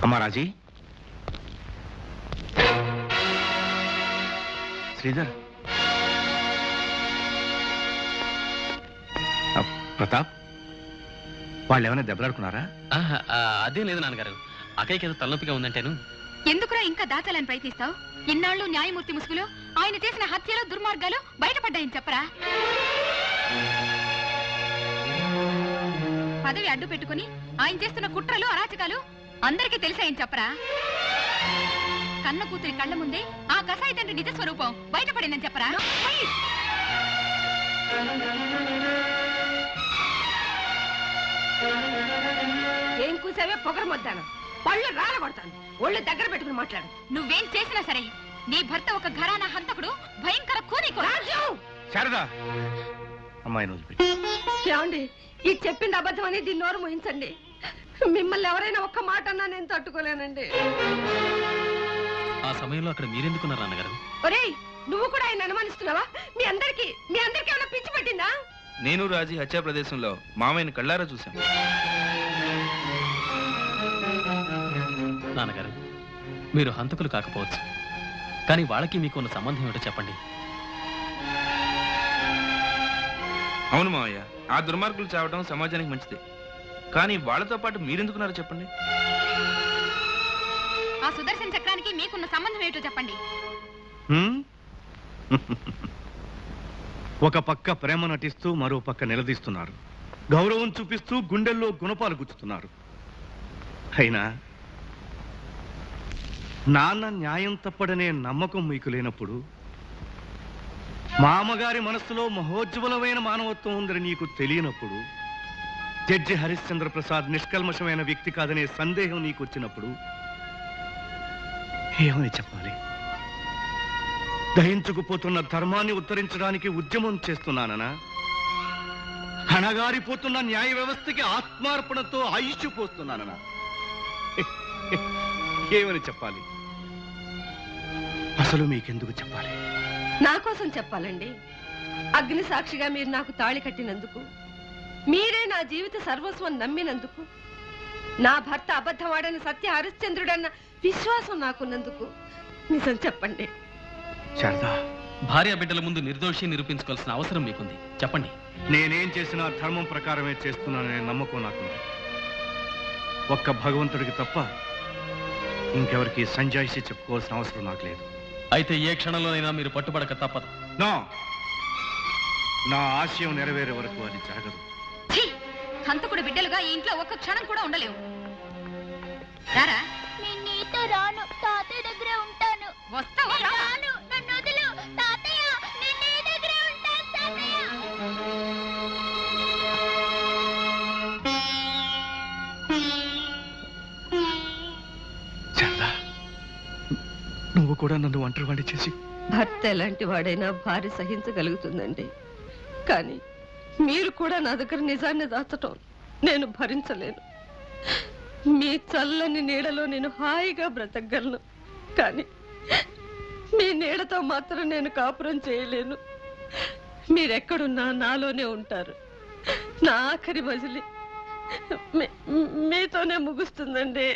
అమ్మా రాజీ, శ్రీధర్, ప్రతాప్, వాళ్ళు ఏమైనా దెబ్బలాడుకున్నారా? అదేం లేదు నాన్నగారు. అక్కయ్యకి ఏదో తలనొప్పిగా ఉందంటేను. ఎందుకురా ఇంకా దాచాలని ప్రయత్నిస్తావు? ఇన్నాళ్ళు న్యాయమూర్తి ముసుగులో ఆయన చేసిన హత్యలు దుర్మార్గాలు బయటపడ్డాయని చెప్పరా? పదవి అడ్డు పెట్టుకుని ఆయన చేస్తున్న కుట్రలు అరాచకాలు అందరికీ తెలిసాయని చెప్పరా? కన్న కూతురి కళ్ళ ముందే ఆ కసాయి తండ్రి నిజ స్వరూపం బయటపడిందని చెప్పరా? ఏం కూసావే పొగరమొద్దాను, పళ్ళు రాలగొడతాను. ఒళ్ళు దగ్గర పెట్టుకుని మాట్లాడు. నువ్వేం చేసినా సరే నీ భర్త ఒక ఘరానా హంతకుడు, భయంకర శారదా, అమ్మాయిని వదిలిపెట్టి. ఏమండి, ఇది చెప్పింది అబద్ధం అని దీన్ని నోరు మోయించండి. మిమ్మల్ని ఎవరైనా ఒక్క మాట అన్నా నేను తట్టుకోలేనండి. ఆ సమయంలో అక్కడ మీరెందుకున్నారు నాన్నగారు? ఒరేయ్, నువ్వు కూడా ఆయన అనుమానిస్తున్నావా? మీ అందరికి ఏమైనా పిచ్చి పట్టిందా? నేను రాజీ హత్యా ప్రదేశంలో మామయ్యని కళ్ళారా చూశాను. నాన్నగారు, మీరు హంతకులు కాకపోవచ్చు, కానీ వాళ్ళకి మీకు ఉన్న సంబంధం ఏమిటో చెప్పండి. అవును మామయ్య, ఆ దుర్మార్గులు చావడం సమాజానికి మంచిది, కానీ వాళ్ళతో పాటు మీరెందుకున్నారో చెప్పండి. ఆ సుదర్శన చక్రానికి మీకున్న సంబంధం ఏమిటో చెప్పండి. ఒక పక్క ప్రేమ నటిస్తూ మరో పక్క నిలదీస్తున్నారు, గౌరవం చూపిస్తూ గుండెల్లో గుణపాలు గుచ్చుతున్నారు. అయినా నాన్న న్యాయం తప్పడనే నమ్మకం మీకు లేనప్పుడు, మామగారి మనస్సులో మహోజ్వలమైన మానవత్వం ఉందని నీకు తెలియనప్పుడు, జడ్జి హరిశ్చంద్ర ప్రసాద్ నిష్కల్మషమైన వ్యక్తి కాదనే సందేహం నీకు వచ్చినప్పుడు ఏమని చెప్పాలి? దహించుకుపోతున్న ధర్మాన్ని ఉత్తరించడానికి ఉద్యమం చేస్తున్నాననా? అణగారిపోతున్న న్యాయ వ్యవస్థకి ఆత్మార్పణతో ఆయుష్ పోస్తున్నాననా? ఏమని చెప్పాలి? అసలు మీకెందుకు చెప్పాలి? నా కోసం చెప్పాలండి. అగ్ని సాక్షిగా మీరు నాకు తాళి కట్టినందుకు, మీరే నా జీవిత సర్వస్వం నమ్మినందుకు, నా భర్త అబద్ధవాడని సత్య హరిశ్చంద్రుడన్న విశ్వాసం నాకున్నందుకు నిజం చెప్పండి. శారదా, భార్య బిడ్డల ముందు నిర్దోషి నిరూపించుకోవాల్సిన అవసరం మీకుంది, చెప్పండి. నేనేం చేసినా ధర్మం ప్రకారమే చేస్తున్నాననే నమ్మకం నాకుంది. ఒక్క భగవంతుడికి తప్ప ఇంకెవరికి సంజాయిషి చెప్పుకోవాల్సిన అవసరం నాకు లేదు. అయితే ఏ క్షణంలోనైనా మీరు పట్టుబడక తప్పదు. నా ఆశయం నెరవేరే వరకు అది జరగదు. హంతకుడు బిడ్డలుగా ఈ ఇంట్లో ఒక్క క్షణం కూడా ఉండలేవు. రారా, నేను నీతో రాను, తాతయ్య దగ్గరే ఉంటాను. వస్తావా? రాను, నన్ను వదిలు తాతయ్య, నేను నీ దగ్గరే ఉంటాను తాతయ్య. శారదా, నువ్వు కూడా నన్ను ఒంటరివాణ్ణి చేసి. భర్త ఎలాంటి వాడైనా భార్య సహించగలుగుతుందండి, కానీ మీరు కూడా నా దగ్గర నిజాన్ని దాచటం నేను భరించలేను. మీ చల్లని నీడలో నేను హాయిగా బ్రతకగలను, కానీ మీ నీడతో మాత్రం నేను కాపురం చేయలేను. మీరెక్కడున్నా నాలోనే ఉంటారు. నా ఆఖరి మజిలి మీతోనే ముగుస్తుందండి.